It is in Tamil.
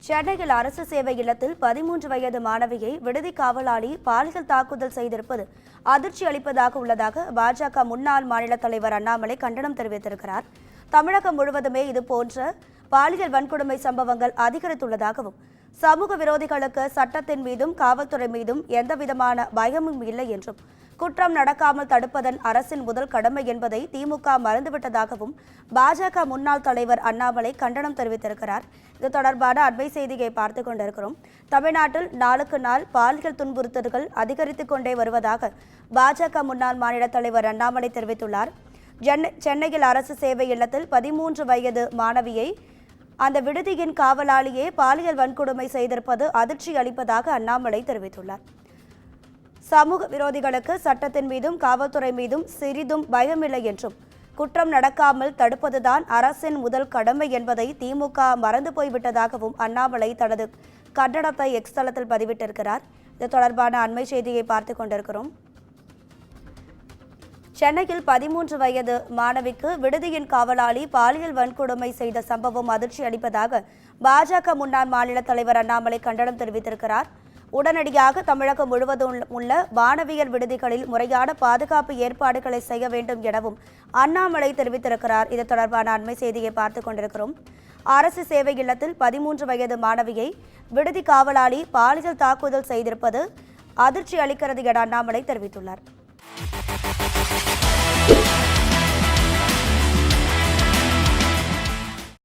சென்னையில் அரசு சேவை இல்லத்தில் 13 வயது மாணவியை விடுதி காவலாளி பாலியல் தாக்குதல் செய்திருப்பது அதிர்ச்சி அளிப்பதாக உள்ளதாக பாஜக முன்னாள் மாநில தலைவர் அண்ணாமலை கண்டனம் தெரிவித்திருக்கிறார். தமிழகம் முழுவதுமே இதுபோன்ற பாலியல் வன்கொடுமை சம்பவங்கள் அதிகரித்துள்ளதாகவும் சமூக விரோதிகளுக்கு சட்டத்தின் மீதும் காவல்துறை மீதும் எந்தவிதமான பயமும் இல்லை என்றும் குற்றம் நடக்காமல் தடுப்பதன் அரசின் முதல் கடமை என்பதை திமுக மறந்துவிட்டதாகவும் பாஜக முன்னாள் தலைவர் அண்ணாமலை கண்டனம் தெரிவித்திருக்கிறார். இது தொடர்பான அண்மை செய்தியை பார்த்துக் கொண்டிருக்கிறோம். தமிழ்நாட்டில் நாளுக்கு நாள் பாலியல் துன்புறுத்தல்கள் அதிகரித்துக் கொண்டே வருவதாக பாஜக முன்னாள் மாநில தலைவர் அண்ணாமலை தெரிவித்துள்ளார். சென்னையில் அரசு சேவை இல்லத்தில் 13 வயது மாணவியை அந்த விடுதியின் காவலாளியே பாலியல் வன்கொடுமை செய்திருப்பது அதிர்ச்சி அளிப்பதாக அண்ணாமலை தெரிவித்துள்ளார். சமூக விரோதிகளுக்கு சட்டத்தின் மீதும் காவல்துறை மீதும் சிறிதும் பயமில்லை என்றும் குற்றம் நடக்காமல் தடுப்பதுதான் அரசின் முதல் கடமை என்பதை திமுக மறந்து போய்விட்டதாகவும் அண்ணாமலை தனது கண்டனத்தை எக்ஸ் தளத்தில் பதிவிட்டிருக்கிறார். இது தொடர்பான அண்மை செய்தியை பார்த்துக் கொண்டிருக்கிறோம். சென்னையில் 13 வயது மாணவிக்கு விடுதியின் காவலாளி பாலியல் வன்கொடுமை செய்த சம்பவம் அதிர்ச்சி அளிப்பதாக பாஜக முன்னாள் மாநில தலைவர் அண்ணாமலை கண்டனம் தெரிவித்திருக்கிறார். உடனடியாக தமிழகம் முழுவதும் உள்ள மாணவியர் விடுதிகளில் முறையான பாதுகாப்பு ஏற்பாடுகளை செய்ய வேண்டும் எனவும் அண்ணாமலை தெரிவித்திருக்கிறார். இது தொடர்பான அண்மை செய்தியை பார்த்துக் கொண்டிருக்கிறோம். அரசு சேவை இல்லத்தில் 13 வயது மாணவியை விடுதி காவலாளி பாலியல் தாக்குதல் செய்திருப்பது அதிர்ச்சி அளிக்கிறது என அண்ணாமலை தெரிவித்துள்ளார்.